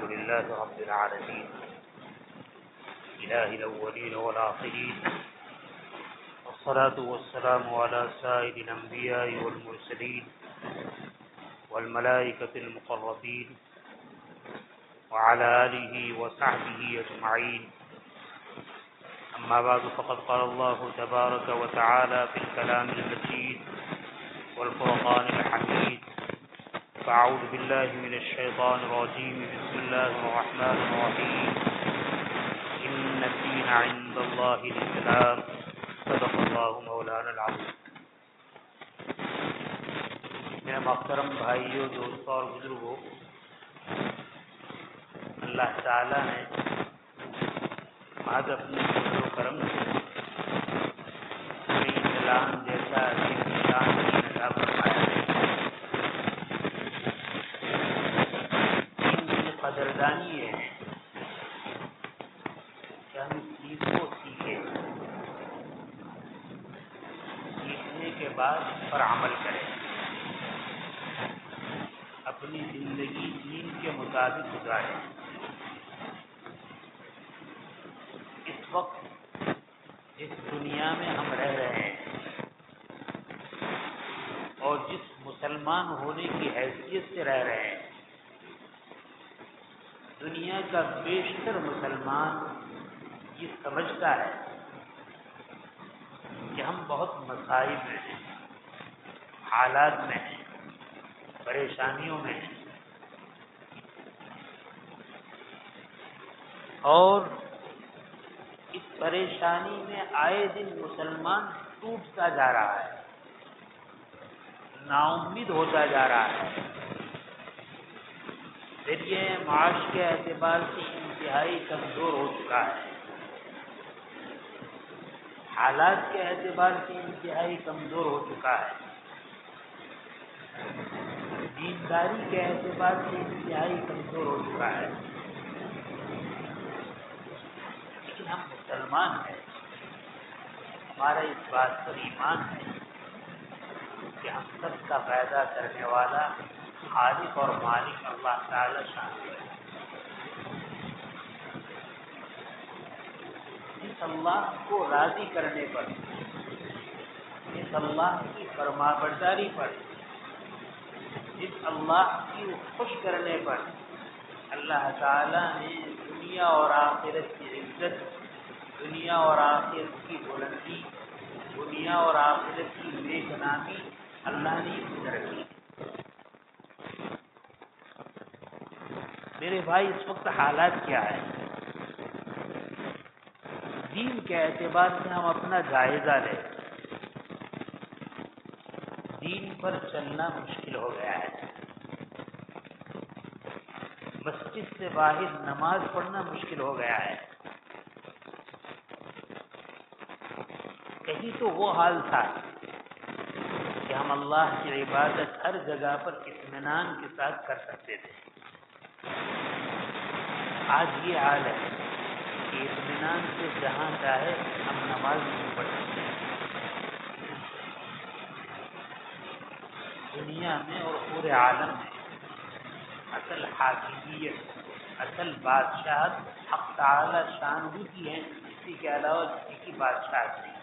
لله رب العالمين إله الأولين والآخرين، والصلاة والسلام على سائر الأنبياء والمرسلين والملائكة المقربين وعلى آله وصحبه أجمعين. أما بعد، فقد قال الله تبارك وتعالى في الكلام المجيد والفرقان الحميد: فأعوذ بالله من الشيطان الرجيم، بسم الله الرحمن الرحيم، إن الدين عند الله الإسلام، صدق الله مولانا العظيم. میرے محترم بھائیوں، دوستوں اور بزرگوں، اللہ تعالیٰ نے آج اپنے فضل و کرم سے ہمیں اسلام جیسا عظیم شان دین عطا فرمایا ہے. دین کی قدردانی یہ ہے کہ ہم اس چیز کو سیکھیں، سیکھنے کے بعد اس پر عمل کریں، اپنی زندگی دین کے مطابق گزاریں. اس وقت جس دنیا میں ہم رہ رہے ہیں اور جس مسلمان ہونے کی حیثیت سے رہ رہے ہیں، دنیا کا بیشتر مسلمان یہ سمجھتا ہے کہ ہم بہت مصائب میں ہیں، حالات میں ہیں، پریشانیوں میں ہیں، اور اس پریشانی میں آئے دن مسلمان ٹوٹتا جا رہا ہے، نا امید ہوتا جا رہا ہے، ذریعہ معاش کے اعتبار سے انتہائی کمزور ہو چکا ہے، حالات کے اعتبار سے انتہائی کمزور ہو چکا ہے، دینداری کے اعتبار سے انتہائی کمزور ہو چکا ہے. لیکن ہم مسلمان ہیں، ہمارا اس بات پر ایمان ہے کہ ہم سب کا پیدا کرنے والا خالق اور مالک اللہ تعالی شان ہے. جس اللہ کو راضی کرنے پر، جس اللہ کی فرمانبرداری پر، جس اللہ کی خوش کرنے پر اللہ تعالی نے دنیا اور آخرت کی عزت، دنیا اور آخرت کی بلندی، دنیا اور آخرت کی نیک نامی اللہ نے اس میں رکھی. میرے بھائی، اس وقت حالات کیا ہے؟ دین کے اعتبار سے ہم اپنا جائزہ لیں. دین پر چلنا مشکل ہو گیا ہے، مسجد سے باہر نماز پڑھنا مشکل ہو گیا ہے. کہیں تو وہ حال تھا کہ ہم اللہ کی عبادت ہر جگہ پر اطمینان کے ساتھ کر سکتے تھے. آج یہ حال ہے کہ اطمینان سے جہاں چاہے ہم نماز نہیں پڑھ سکتے. دنیا میں اور پورے عالم میں اصل حاکمیت، اصل بادشاہت حق تعالی شان کی ہے، کسی کے علاوہ کسی کی بادشاہت نہیں.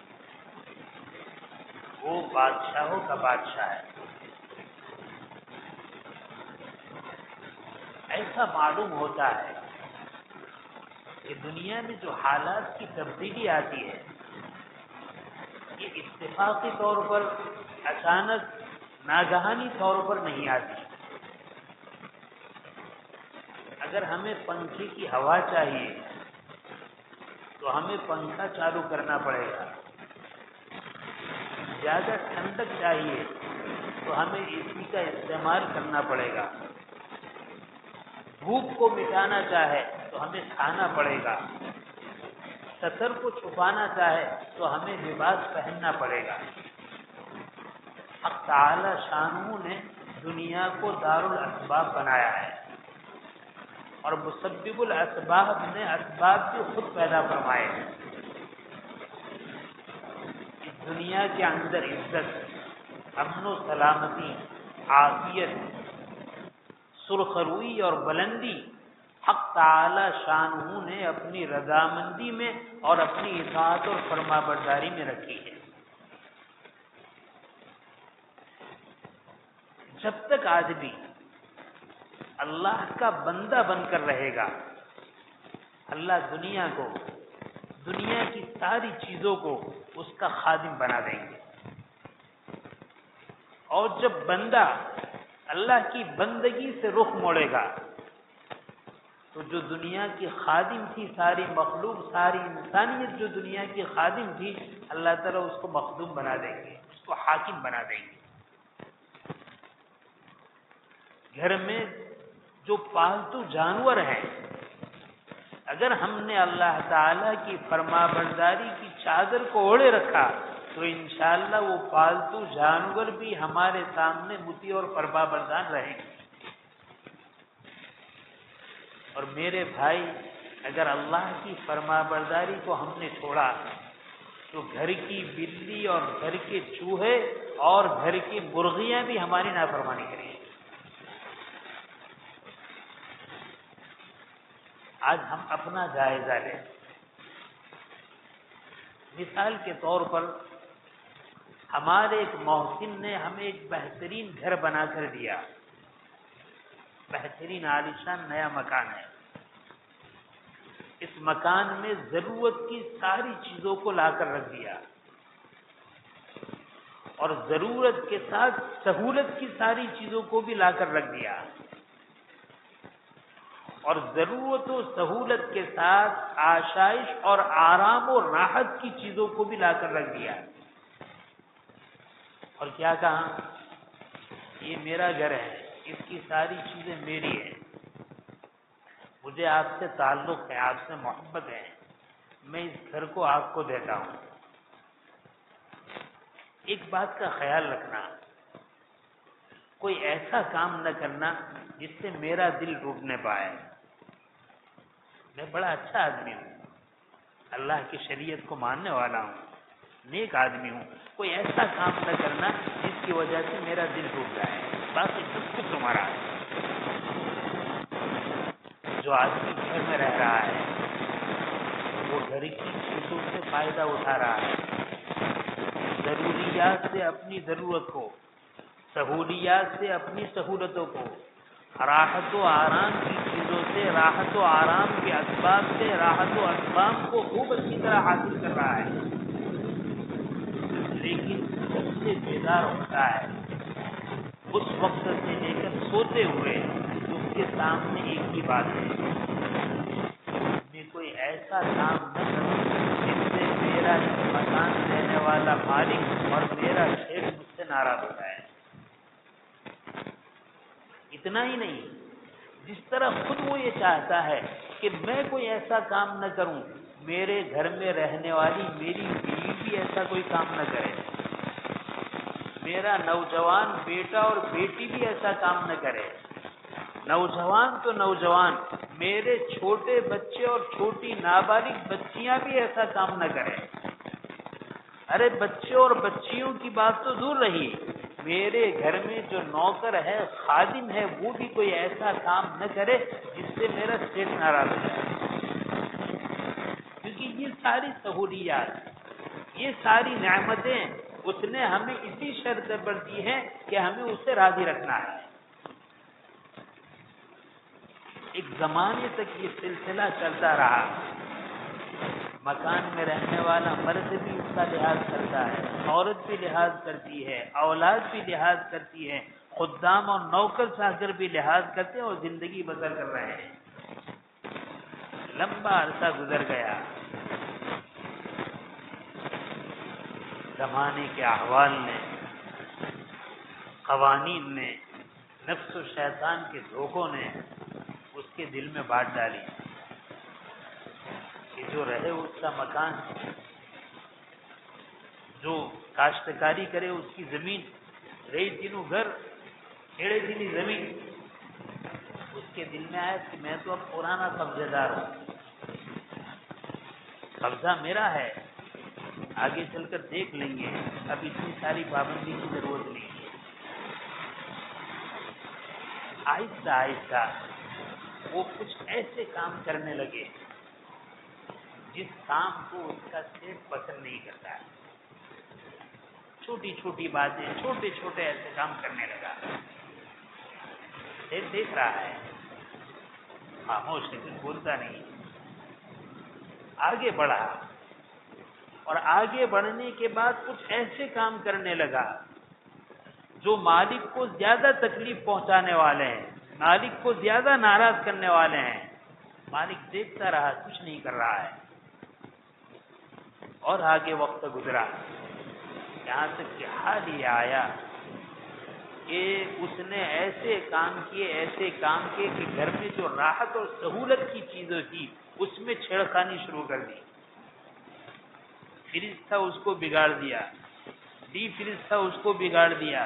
وہ بادشاہوں کا بادشاہ ہے. ایسا معلوم ہوتا ہے کہ دنیا میں جو حالات کی تبدیلی آتی ہے، یہ اتفاقی طور پر، اچانک، ناگہانی طور پر نہیں آتی. اگر ہمیں پنکھے کی ہوا چاہیے تو ہمیں پنکھا چالو کرنا پڑے گا. زیادہ ٹھنڈک چاہیے تو ہمیں اے سی کا استعمال کرنا پڑے گا. دھوپ کو مٹانا چاہے تو ہمیں کھانا پڑے گا. ستر کو چھپانا چاہے تو ہمیں لباس پہننا پڑے گا. حق تعالی شانہ نے دنیا کو دار الاسباب بنایا ہے، اور مسبب الاسباب نے اسباب بھی خود پیدا فرمائے ہیں. اس دنیا کے اندر عزت، امن و سلامتی، عافیت، سرخروئی اور بلندی حق تعالی شانہ نے اپنی رضامندی میں اور اپنی اطاعت اور فرما برداری میں رکھی ہے۔ جب تک آدمی اللہ کا بندہ بن کر رہے گا، اللہ دنیا کو، دنیا کی ساری چیزوں کو اس کا خادم بنا دیں گے، اور جب بندہ اللہ کی بندگی سے رخ موڑے گا تو جو دنیا کی خادم تھی ساری مخلوق، ساری انسانیت جو دنیا کی خادم تھی، اللہ تعالیٰ اس کو مخدوم بنا دیں گے، اس کو حاکم بنا دیں گے۔ گھر میں جو پالتو جانور ہیں، اگر ہم نے اللہ تعالیٰ کی فرما برداری کی چادر کو اوڑھے رکھا تو انشاءاللہ وہ پالتو جانور بھی ہمارے سامنے مطیع اور فرما بردار رہیں گے۔ اور میرے بھائی، اگر اللہ کی فرما برداری کو ہم نے چھوڑا تو گھر کی بلی اور گھر کے چوہے اور گھر کی مرغیاں بھی ہماری نافرمانی کریں گی۔ آج ہم اپنا جائزہ لیں۔ مثال کے طور پر ہمارے ایک محسن نے ہمیں ایک بہترین گھر بنا کر دیا، بہترین عالیشان نیا مکان ہے۔ اس مکان میں ضرورت کی ساری چیزوں کو لا کر رکھ دیا، اور ضرورت کے ساتھ سہولت کی ساری چیزوں کو بھی لا کر رکھ دیا، اور ضرورت و سہولت کے ساتھ آشائش اور آرام و راحت کی چیزوں کو بھی لا کر رکھ دیا، اور کیا کہا، یہ میرا گھر ہے، اس کی ساری چیزیں میری ہیں، مجھے آپ سے تعلق ہے، آپ سے محبت ہے، میں اس گھر کو آپ کو دیتا ہوں۔ ایک بات کا خیال رکھنا، کوئی ایسا کام نہ کرنا جس سے میرا دل ٹوٹ نہ پائے۔ میں بڑا اچھا آدمی ہوں، اللہ کی شریعت کو ماننے والا ہوں، نیک آدمی ہوں، کوئی ایسا کام نہ کرنا جس کی وجہ سے میرا دل ٹوٹ جائے، باقی سب کچھ تمہارا ہے۔ جو آدمی گھر میں رہ رہا ہے وہ گھر کی چیزوں سے فائدہ اٹھا رہا ہے، ضروریات سے اپنی ضرورت کو، سہولیات سے اپنی سہولتوں کو، راحت و آرام کی چیزوں سے، راحت و آرام کے اسباب سے راحت و اسباب کو خوب اچھی طرح حاصل کر رہا ہے، لیکن جب سے بیدار ہوتا ہے اس وقت سے لے کر سوتے ہوئے اس کے سامنے ایک ہی بات ہے، میں کوئی ایسا کام نہ کروں جس سے میرا اس مکان رہنے والا مالک اور میرا شیخ مجھ سے ناراض ہوتا ہے۔ اتنا ہی نہیں، جس طرح خود وہ یہ چاہتا ہے کہ میں کوئی ایسا کام نہ کروں، میرے گھر میں رہنے والی میری بیوی بھی ایسا کوئی کام نہ کرے، میرا نوجوان بیٹا اور بیٹی بھی ایسا کام نہ کرے، نوجوان تو نوجوان، میرے چھوٹے بچے اور چھوٹی نابالغ بچیاں بھی ایسا کام نہ کریں۔ ارے بچے اور بچیوں کی بات تو دور رہی، میرے گھر میں جو نوکر ہے، خادم ہے، وہ بھی کوئی ایسا کام نہ کرے جس سے میرا سیٹ ناراض ہو جائے، کیونکہ یہ ساری سہولیات، یہ ساری نعمتیں اس نے ہمیں اسی شرط پر دی ہیں کہ ہمیں اسے راضی رکھنا ہے۔ ایک زمانے تک یہ سلسلہ چلتا رہا، مکان میں رہنے والا مرد بھی اس کا لحاظ کرتا ہے، عورت بھی لحاظ کرتی ہے، اولاد بھی لحاظ کرتی ہے، خدام اور نوکر چاکر بھی لحاظ کرتے ہیں اور زندگی بسر کر رہے ہیں۔ لمبا عرصہ گزر گیا، زمانے کے احوال نے، قوانین نے، نفس و شیطان کے دھوکوں نے اس کے دل میں بات ڈالی کہ جو رہے اس کا مکان، جو کاشتکاری کرے اس کی زمین، رہی تینوں گھر، کھیڑے تینی زمین، اس کے دل میں آیا کہ میں تو اب پرانا قبضہ دار ہوں، قبضہ میرا ہے، آگے چل کر دیکھ لیں گے، اب اتنی ساری پابندی کی ضرورت نہیں ہے۔ آہستہ آہستہ وہ کچھ ایسے کام کرنے لگے جس کام کو اس کا سیٹ پسند نہیں کرتا ہے. چھوٹی چھوٹی باتیں، چھوٹے چھوٹے ایسے کام کرنے لگا. سیٹ دیکھ رہا ہے، خاموش ہے، کچھ بولتا نہیں. آگے بڑھا اور آگے بڑھنے کے بعد کچھ ایسے کام کرنے لگا جو مالک کو زیادہ تکلیف پہنچانے والے ہیں، مالک کو زیادہ ناراض کرنے والے ہیں. مالک دیکھتا رہا، کچھ نہیں کر رہا ہے. اور آگے وقت گزرا، یہاں تک کہ حال یہ آیا کہ اس نے ایسے کام کیے کہ گھر میں جو راحت اور سہولت کی چیزیں تھی اس میں چھیڑخانی شروع کر دی. فریج تھا اس کو بگاڑ دیا، ڈی فریج تھا اس کو بگاڑ دیا،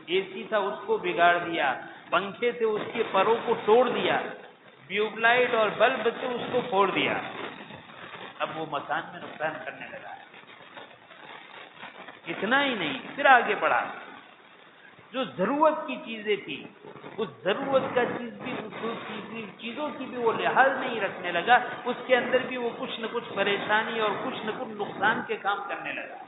اے سی تھا اس کو بگاڑ دیا، پنکھے تھے اس کے پروں کو توڑ دیا، ٹیوب لائٹ اور بلب تھے اس کو پھوڑ دیا. اب وہ مکان میں نقصان کرنے لگا ہے. اتنا ہی نہیں، پھر آگے بڑھا. جو ضرورت کی چیزیں تھی اس ضرورت کا چیزوں کی بھی وہ لحاظ نہیں رکھنے لگا. اس کے اندر بھی وہ کچھ نہ کچھ پریشانی اور کچھ نہ کچھ نقصان کے کام کرنے لگا.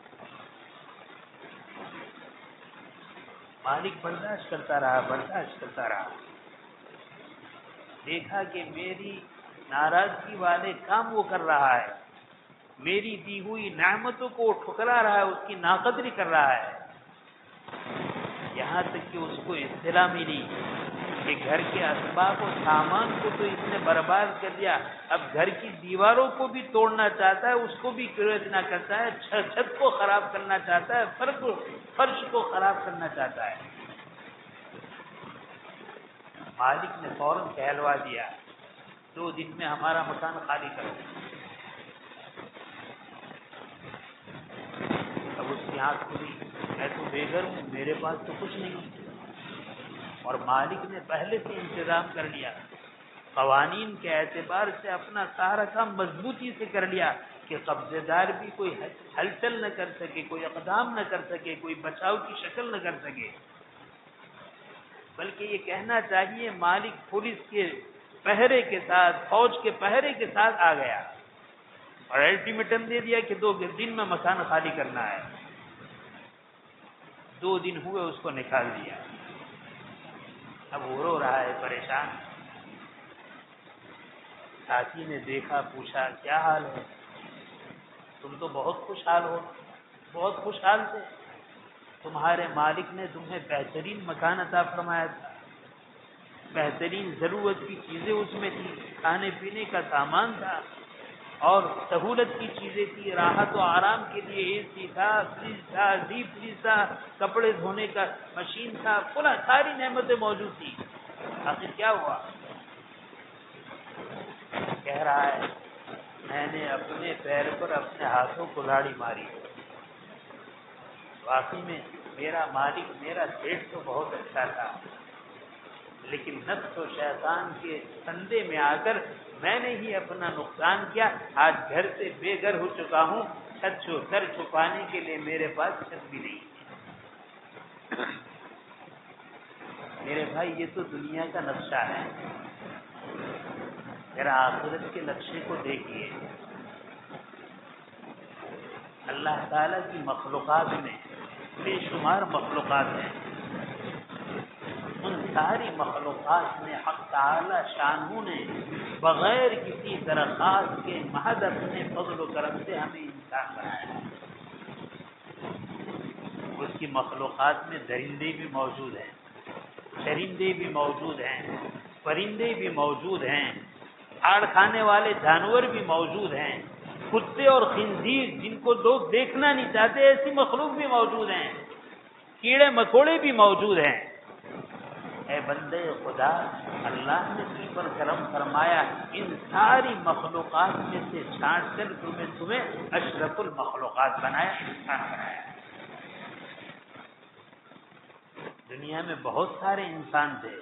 مالک برداشت کرتا رہا. دیکھا کہ میری ناراضگی والے کام وہ کر رہا ہے، میری دی ہوئی نعمتوں کو ٹھکرا رہا ہے، اس کی ناقدری کر رہا ہے. یہاں تک کہ اس کو اطلاع ملی کہ گھر کے اسباب و سامان کو تو اس نے برباد کر دیا، اب گھر کی دیواروں کو بھی توڑنا چاہتا ہے، اس کو بھی اتنا کرتا ہے، چھت کو خراب کرنا چاہتا ہے، فرش کو خراب کرنا چاہتا ہے. مالک نے فوراً کہلوا دیا 2 دن میں ہمارا مکان خالی کر دیا. اب اس کی آنکھ کھلی، میں تو بے گھر ہوں، میرے پاس تو کچھ نہیں. اور مالک نے پہلے سے انتظام کر لیا، قوانین کے اعتبار سے اپنا سارا کام مضبوطی سے کر لیا کہ قبضے دار بھی کوئی ہلچل نہ کر سکے، کوئی اقدام نہ کر سکے، کوئی بچاؤ کی شکل نہ کر سکے. بلکہ یہ کہنا چاہیے مالک پولیس کے پہرے کے ساتھ، فوج کے پہرے کے ساتھ آ گیا اور الٹیمیٹم دے دیا کہ 2 دن میں مکان خالی کرنا ہے. 2 دن ہوئے، اس کو نکال دیا. اب وہ رو رہا ہے، پریشان. ساتھی نے دیکھا، پوچھا کیا حال ہے؟ تم تو بہت خوشحال ہو، بہت خوشحال تھے. تمہارے مالک نے تمہیں بہترین مکان عطا فرمایا تھا، بہترین ضرورت کی چیزیں اس میں تھی، کھانے پینے کا سامان تھا اور سہولت کی چیزیں تھی، راحت و آرام کے لیے اے سی تھا، فریج تھا، ڈیپ فریج تھا، کپڑے دھونے کا مشین تھا، ساری نعمتیں موجود تھی. آخر کیا ہوا؟ کہہ رہا ہے میں نے اپنے پیر پر اپنے ہاتھوں کو لاڑی ماری. واقعی میں میرا مالک، میرا سیٹ تو بہت اچھا تھا، لیکن نفس و شیطان کے پھندے میں آ کر میں نے ہی اپنا نقصان کیا. آج گھر سے بے گھر ہو چکا ہوں، سر چھپانے کے لیے میرے پاس چھت بھی نہیں ہے. میرے بھائی یہ تو دنیا کا نقشہ ہے، ذرا آخرت کے نقشے کو دیکھیے. اللہ تعالیٰ کی مخلوقات میں بے شمار مخلوقات ہیں. ان ساری مخلوقات میں حق تعالی شانہ نے بغیر کسی درخواست کے محض اپنے فضل و کرم سے ہمیں انسان بنایا. اس کی مخلوقات میں درندے بھی موجود ہیں، چرندے بھی موجود ہیں، پرندے بھی موجود ہیں، ہاڑ کھانے والے جانور بھی موجود ہیں، کتے اور خنزیر جن کو لوگ دیکھنا نہیں چاہتے ایسی مخلوق بھی موجود ہیں، کیڑے مکوڑے بھی موجود ہیں. اے بندے خدا، اللہ نے تجھ پر کرم فرمایا، ان ساری مخلوقات میں سے چھانٹ کر تمہیں اشرف المخلوقات بنایا، انسان بنایا. دنیا میں بہت سارے انسان تھے،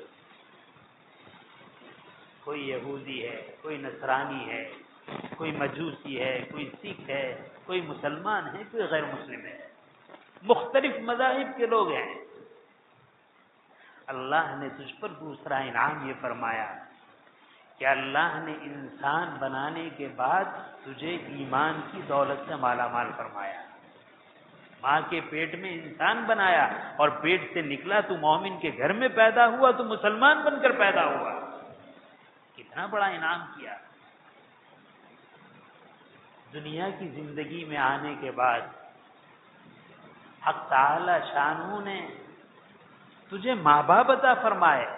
کوئی یہودی ہے، کوئی نصرانی ہے، کوئی مجوسی ہے، کوئی سکھ ہے، کوئی مسلمان ہے، کوئی غیر مسلم ہے، مختلف مذاہب کے لوگ ہیں. اللہ نے تجھ پر دوسرا انعام یہ فرمایا کہ اللہ نے انسان بنانے کے بعد تجھے ایمان کی دولت سے مالا مال فرمایا. ماں کے پیٹ میں انسان بنایا اور پیٹ سے نکلا تو مومن کے گھر میں پیدا ہوا، تو مسلمان بن کر پیدا ہوا. کتنا بڑا انعام کیا. دنیا کی زندگی میں آنے کے بعد حق تعالی شانہ نے تجھے ماں باپ عطا فرمائے،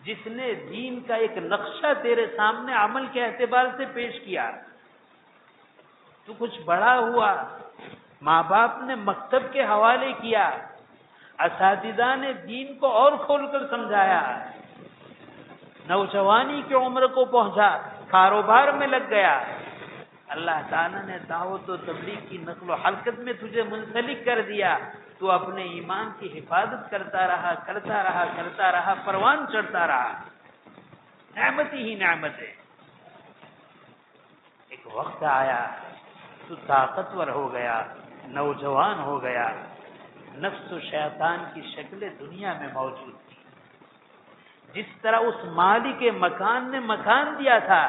جس نے دین کا ایک نقشہ تیرے سامنے عمل کے اعتبار سے پیش کیا. تو کچھ بڑا ہوا، ماں باپ نے مکتب کے حوالے کیا، اساتذہ نے دین کو اور کھول کر سمجھایا، نوجوانی کی عمر کو پہنچا، کاروبار میں لگ گیا. اللہ تعالیٰ نے دعوت و تبلیغ کی نقل و حرکت میں تجھے منسلک کر دیا. تو اپنے ایمان کی حفاظت کرتا رہا، پروان چڑھتا رہا. نعمت ہی نعمت ہے. ایک وقت آیا تو طاقتور ہو گیا، نوجوان ہو گیا. نفس و شیطان کی شکلیں دنیا میں موجود تھی. جس طرح اس مالک مکان نے مکان دیا تھا،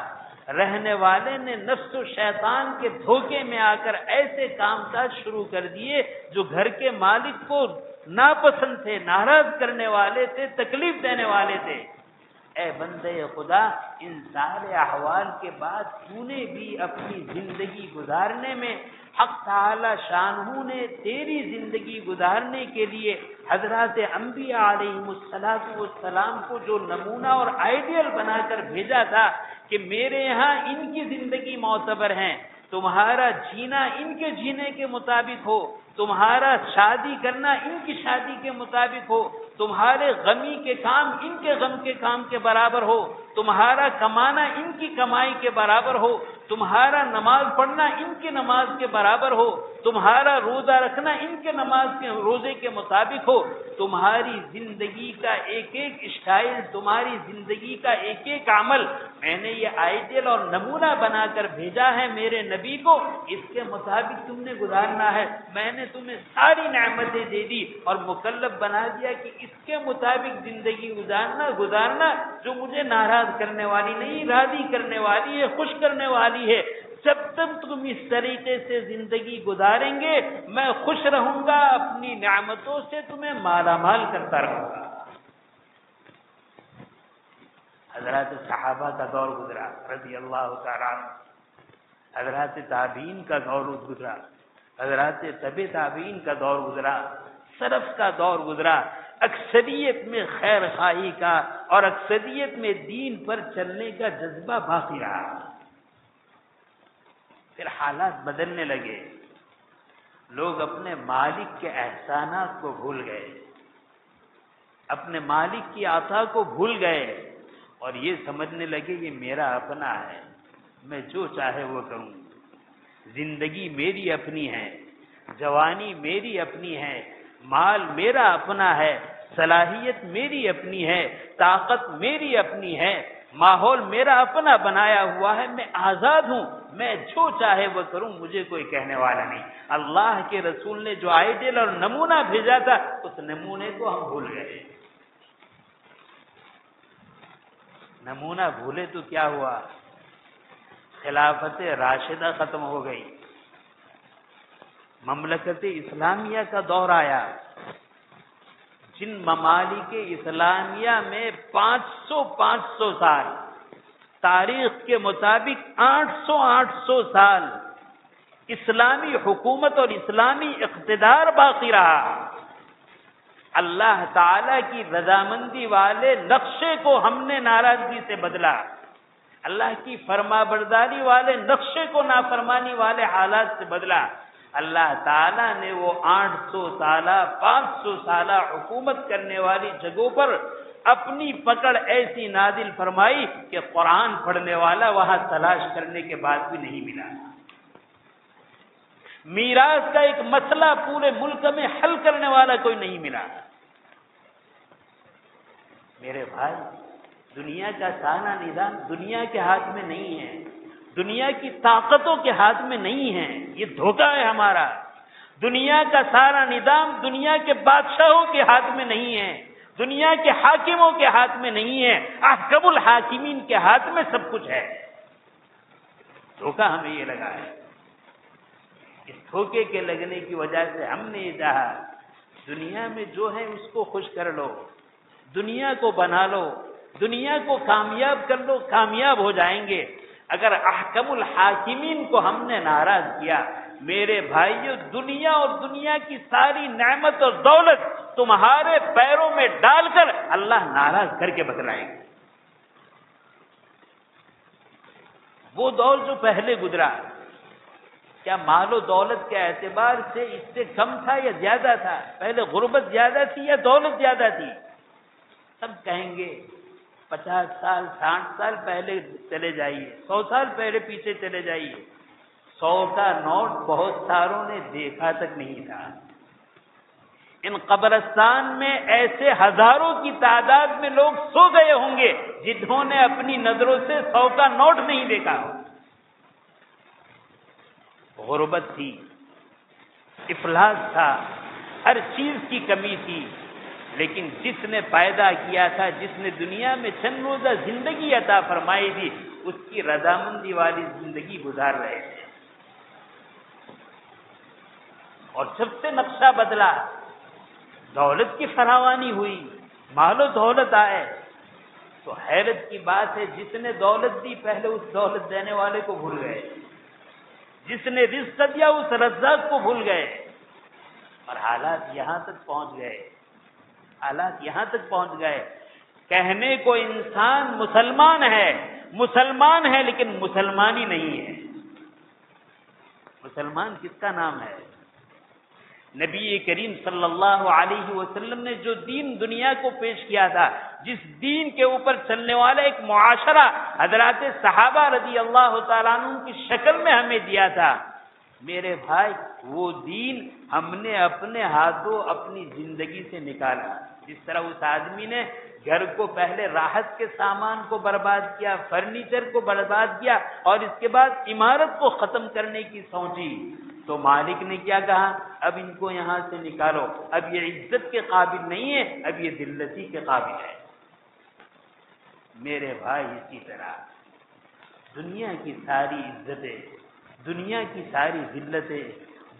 رہنے والے نے نفس و شیطان کے دھوکے میں آ کر ایسے کام کاج شروع کر دیے جو گھر کے مالک کو ناپسند تھے، ناراض کرنے والے تھے، تکلیف دینے والے تھے. اے بندے خدا، ان سارے احوال کے بعد تو نے بھی اپنی زندگی گزارنے میں حق تعالی شانہ نے تیری زندگی گزارنے کے لیے حضرات انبیاء علیہم السلام کو جو نمونہ اور آئیڈیل بنا کر بھیجا تھا کہ میرے یہاں ان کی زندگی معتبر ہیں، تمہارا جینا ان کے جینے کے مطابق ہو، تمہارا شادی کرنا ان کی شادی کے مطابق ہو، تمہارے غمی کے کام ان کے غم کے کام کے برابر ہو، تمہارا کمانا ان کی کمائی کے برابر ہو، تمہارا نماز پڑھنا ان کی نماز کے برابر ہو، تمہارا روزہ رکھنا ان کے نماز کے روزے کے مطابق ہو. تمہاری زندگی کا ایک ایک اسٹائل، تمہاری زندگی کا ایک ایک عمل میں نے یہ آئیڈیل اور نمونہ بنا کر بھیجا ہے میرے نبی کو، اس کے مطابق تم نے گزارنا ہے. میں نے تمہیں ساری نعمتیں دے دی اور مکلف بنا دیا کہ اس کے مطابق زندگی گزارنا جو مجھے ناراض کرنے والی نہیں، راضی کرنے والی ہے، خوش کرنے والی ہے. جب تک تم اس طریقے سے زندگی گزاریں گے میں خوش رہوں گا، اپنی نعمتوں سے تمہیں مالا مال کرتا رہوں گا. حضرات صحابہ کا دور گزرا رضی اللہ تعالیٰ عنہ، حضرات تابعین کا دور گزرا، حضرات تبع تابعین کا دور گزرا، سلف کا دور گزرا. اکثریت میں خیر خواہی کا اور اکثریت میں دین پر چلنے کا جذبہ باقی رہا. پھر حالات بدلنے لگے، لوگ اپنے مالک کے احسانات کو بھول گئے، اپنے مالک کی عطا کو بھول گئے اور یہ سمجھنے لگے یہ میرا اپنا ہے، میں جو چاہے وہ کروں. زندگی میری اپنی ہے، جوانی میری اپنی ہے، مال میرا اپنا ہے، صلاحیت میری اپنی ہے، طاقت میری اپنی ہے، ماحول میرا اپنا بنایا ہوا ہے، میں آزاد ہوں، میں جو چاہے وہ کروں، مجھے کوئی کہنے والا نہیں. اللہ کے رسول نے جو آئیڈیل اور نمونہ بھیجا تھا اس نمونے کو ہم بھول گئے. نمونہ بھولے تو کیا ہوا؟ خلافت راشدہ ختم ہو گئی، مملکت اسلامیہ کا دور آیا. جن ممالک اسلامیہ میں 500 سال، تاریخ کے مطابق 800 سال اسلامی حکومت اور اسلامی اقتدار باقی رہا. اللہ تعالی کی رضامندی والے نقشے کو ہم نے ناراضگی سے بدلا، اللہ کی فرما برداری والے نقشے کو نافرمانی والے حالات سے بدلا. اللہ تعالیٰ نے وہ 800 سالہ 500 سالہ حکومت کرنے والی جگہوں پر اپنی پکڑ ایسی نازل فرمائی کہ قرآن پڑھنے والا وہاں تلاش کرنے کے بعد بھی نہیں ملا. میراث کا ایک مسئلہ پورے ملک میں حل کرنے والا کوئی نہیں ملا. میرے بھائی، دنیا کا سارا نظام دنیا کے ہاتھ میں نہیں ہے، دنیا کی طاقتوں کے ہاتھ میں نہیں ہے، یہ دھوکہ ہے ہمارا. دنیا کا سارا نظام دنیا کے بادشاہوں کے ہاتھ میں نہیں ہے، دنیا کے حاکموں کے ہاتھ میں نہیں ہے، احکم الحاکمین کے ہاتھ میں سب کچھ ہے۔ دھوکہ ہمیں یہ لگا ہے، اس دھوکے کے لگنے کی وجہ سے ہم نے یہ چاہا دنیا میں جو ہے اس کو خوش کر لو، دنیا کو بنا لو، دنیا کو کامیاب کر لو، کامیاب ہو جائیں گے۔ اگر احکم الحاکمین کو ہم نے ناراض کیا، میرے بھائیو، دنیا اور دنیا کی ساری نعمت اور دولت تمہارے پیروں میں ڈال کر اللہ ناراض کر کے بتلائیں گے۔ وہ دور جو پہلے گزرا، کیا مال و دولت کے اعتبار سے اس سے کم تھا یا زیادہ تھا؟ پہلے غربت زیادہ تھی یا دولت زیادہ تھی؟ سب کہیں گے 50 سال 60 سال پہلے چلے جائیے، 100 سال پہلے پیچھے چلے جائیے، 100 کا نوٹ بہت ساروں نے دیکھا تک نہیں تھا۔ ان قبرستان میں ایسے ہزاروں کی تعداد میں لوگ سو گئے ہوں گے جنہوں نے اپنی نظروں سے 100 کا نوٹ نہیں دیکھا ہو۔ غربت تھی، افلاس تھا، ہر چیز کی کمی تھی، لیکن جس نے پیدا کیا تھا، جس نے دنیا میں چند روزہ زندگی عطا فرمائی تھی، اس کی رضامندی والی زندگی گزار رہے تھے۔ اور جب سے نقشہ بدلا، دولت کی فراوانی ہوئی، مال و دولت آئے، تو حیرت کی بات ہے جس نے دولت دی پہلے اس دولت دینے والے کو بھول گئے، جس نے رزق دیا اس رزاق کو بھول گئے، اور حالات یہاں تک پہنچ گئے، حالات یہاں تک پہنچ گئے۔ کہنے کو انسان مسلمان ہے لیکن مسلمانی نہیں ہے۔ مسلمان کس کا نام ہے؟ نبی کریم صلی اللہ علیہ وسلم نے جو دین دنیا کو پیش کیا تھا، جس دین کے اوپر چلنے والا ایک معاشرہ حضرات صحابہ رضی اللہ تعالیٰ عنہ کی شکل میں ہمیں دیا تھا، میرے بھائی وہ دین ہم نے اپنے ہاتھوں اپنی زندگی سے نکالا۔ جس طرح اس آدمی نے گھر کو پہلے راحت کے سامان کو برباد کیا، فرنیچر کو برباد کیا، اور اس کے بعد عمارت کو ختم کرنے کی سوچی، تو مالک نے کیا کہا؟ اب ان کو یہاں سے نکالو، اب یہ عزت کے قابل نہیں ہے، اب یہ ذلتی کے قابل ہے۔ میرے بھائی اسی طرح دنیا کی ساری عزتیں، دنیا کی ساری ذلتیں،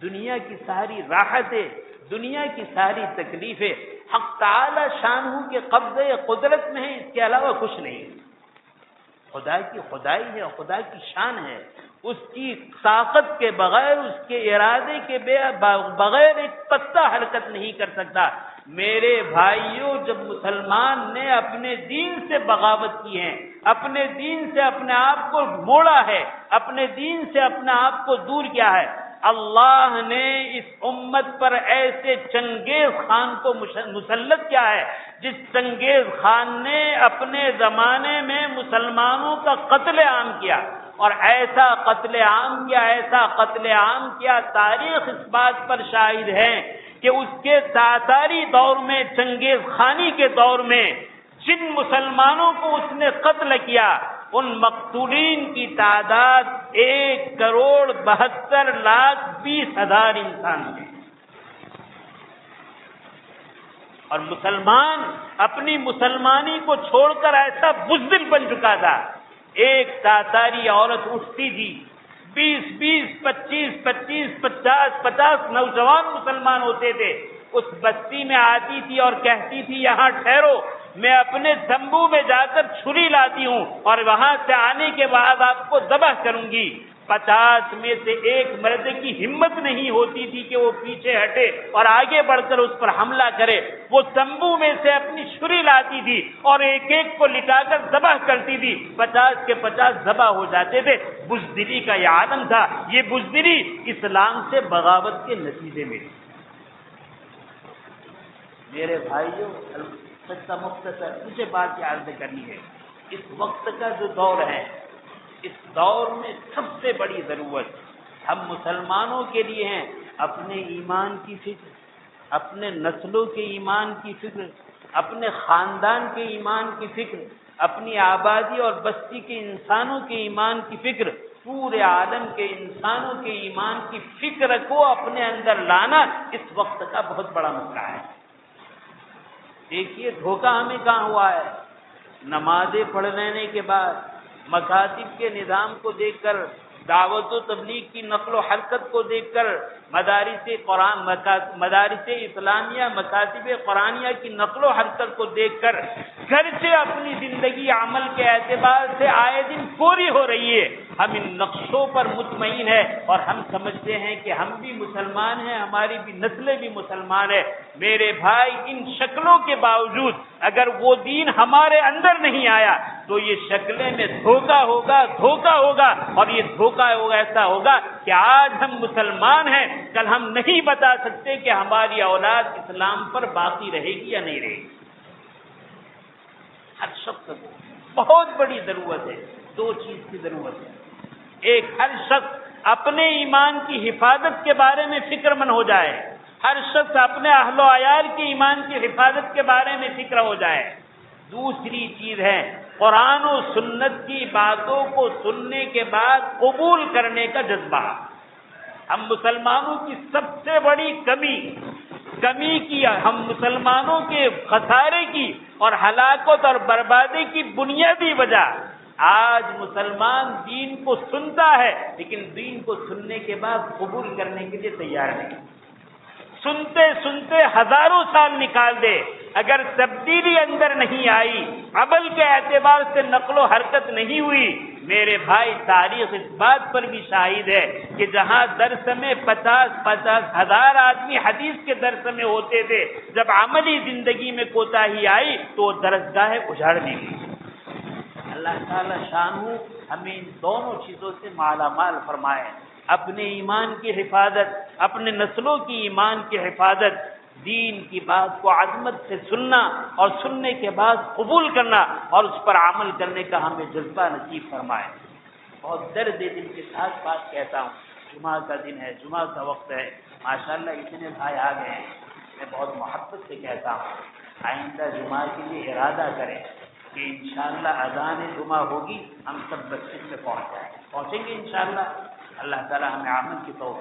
دنیا کی ساری راحتیں، دنیا کی ساری تکلیفیں حق تعالی شانہ کے قبضے قدرت میں ہے، اس کے علاوہ کچھ نہیں۔ خدا کی خدائی ہے، خدا کی شان ہے، اس کی طاقت کے بغیر، اس کے ارادے کے بغیر ایک پتا حرکت نہیں کر سکتا۔ میرے بھائیوں، جب مسلمان نے اپنے دین سے بغاوت کی ہے، اپنے دین سے اپنے آپ کو موڑا ہے، اپنے دین سے اپنے آپ کو دور کیا ہے، اللہ نے اس امت پر ایسے چنگیز خان کو مسلط کیا ہے، جس چنگیز خان نے اپنے زمانے میں مسلمانوں کا قتل عام کیا، اور ایسا قتل عام کیا، ایسا قتل عام کیا، تاریخ اس بات پر شاہد ہے کہ اس کے تاتاری دور میں، چنگیز خانی کے دور میں جن مسلمانوں کو اس نے قتل کیا، ان مقتولین کی تعداد 1,72,20,000 انسان ہے۔ اور مسلمان اپنی مسلمانی کو چھوڑ کر ایسا بزدل بن چکا تھا، ایک تاتاری عورت اٹھتی تھی، 20 25 50 نوجوان مسلمان ہوتے تھے، اس بستی میں آتی تھی اور کہتی تھی یہاں ٹھہرو، میں اپنے تمبو میں جا کر چھری لاتی ہوں اور وہاں سے آنے کے بعد آپ کو ذبح کروں گی۔ 50 میں سے ایک مرد کی ہمت نہیں ہوتی تھی کہ وہ پیچھے ہٹے اور آگے بڑھ کر اس پر حملہ کرے۔ وہ تمبو میں سے اپنی چھری لاتی تھی اور ایک ایک کو لٹا کر ذبح کرتی تھی، 50 کے 50 ذبح ہو جاتے تھے۔ بزدلی کا یہ عالم تھا، یہ بزدلی اسلام سے بغاوت کے نتیجے میں۔ میرے بھائیوں، سچا مختصر مجھے بات یہ عرض کرنی ہے، اس وقت کا جو دور ہے، اس دور میں سب سے بڑی ضرورت ہم مسلمانوں کے لیے ہیں اپنے ایمان کی فکر، اپنے نسلوں کے ایمان کی فکر، اپنے خاندان کے ایمان کی فکر، اپنی آبادی اور بستی کے انسانوں کے ایمان کی فکر، پورے عالم کے انسانوں کے ایمان کی فکر کو اپنے اندر لانا اس وقت کا بہت بڑا مسئلہ ہے۔ دیکھیے دھوکہ ہمیں کہاں ہوا ہے، نمازیں پڑھ لینے کے بعد مکاتب کے نظام کو دیکھ کر، دعوت و تبلیغ کی نقل و حرکت کو دیکھ کر، مدارس اسلامیہ مکاتب قرآنیہ کی نقل و حرکت کو دیکھ کر گھر سے اپنی زندگی عمل کے اعتبار سے آئے دن پوری ہو رہی ہے، ہم ان نقشوں پر مطمئن ہیں اور ہم سمجھتے ہیں کہ ہم بھی مسلمان ہیں، ہماری بھی نسلیں بھی مسلمان ہیں۔ میرے بھائی، ان شکلوں کے باوجود اگر وہ دین ہمارے اندر نہیں آیا تو یہ شکلیں میں دھوکہ ہوگا اور یہ دھوکہ ایسا ہوگا کہ آج ہم مسلمان ہیں، کل ہم نہیں بتا سکتے کہ ہماری اولاد اسلام پر باقی رہے گی یا نہیں رہے گی۔ ہر شخص کو بہت بڑی ضرورت ہے، دو چیز کی ضرورت ہے۔ ایک، ہر شخص اپنے ایمان کی حفاظت کے بارے میں فکر مند ہو جائے، ہر شخص اپنے اہل و عیال کے ایمان کی حفاظت کے بارے میں فکر ہو جائے۔ دوسری چیز ہے قرآن و سنت کی باتوں کو سننے کے بعد قبول کرنے کا جذبہ۔ ہم مسلمانوں کی سب سے بڑی کمی کی، ہم مسلمانوں کے خسارے کی اور ہلاکت اور بربادی کی بنیادی وجہ، آج مسلمان دین کو سنتا ہے لیکن دین کو سننے کے بعد قبول کرنے کے لیے تیار نہیں، سنتے سنتے ہزاروں سال نکال دے، اگر تبدیلی اندر نہیں آئی، عمل کے اعتبار سے نقل و حرکت نہیں ہوئی، میرے بھائی تاریخ اس بات پر بھی شاہد ہے کہ جہاں درس میں 50 ہزار آدمی حدیث کے درس میں ہوتے تھے، جب عملی زندگی میں کوتاہی آئی تو درسگاہیں اجاڑ دی گئی۔ اللہ تعالی شانہ ہمیں ان دونوں چیزوں سے مالا مال فرمائے، اپنے ایمان کی حفاظت، اپنے نسلوں کی ایمان کی حفاظت، دین کی بات کو عظمت سے سننا اور سننے کے بعد قبول کرنا اور اس پر عمل کرنے کا ہمیں جذبہ نصیب فرمائے۔ بہت درد دل کے ساتھ بات کہتا ہوں، جمعہ کا دن ہے، جمعہ کا وقت ہے، ماشاءاللہ اتنے بھائی آ گئے ہیں، میں بہت محبت سے کہتا ہوں آئندہ جمعہ کے لیے ارادہ کریں کہ انشاءاللہ اذان جمعہ ہوگی، ہم سب مسجد میں پہنچیں گے انشاءاللہ۔ اللہ تعالی ہمیں عمل کی توفیق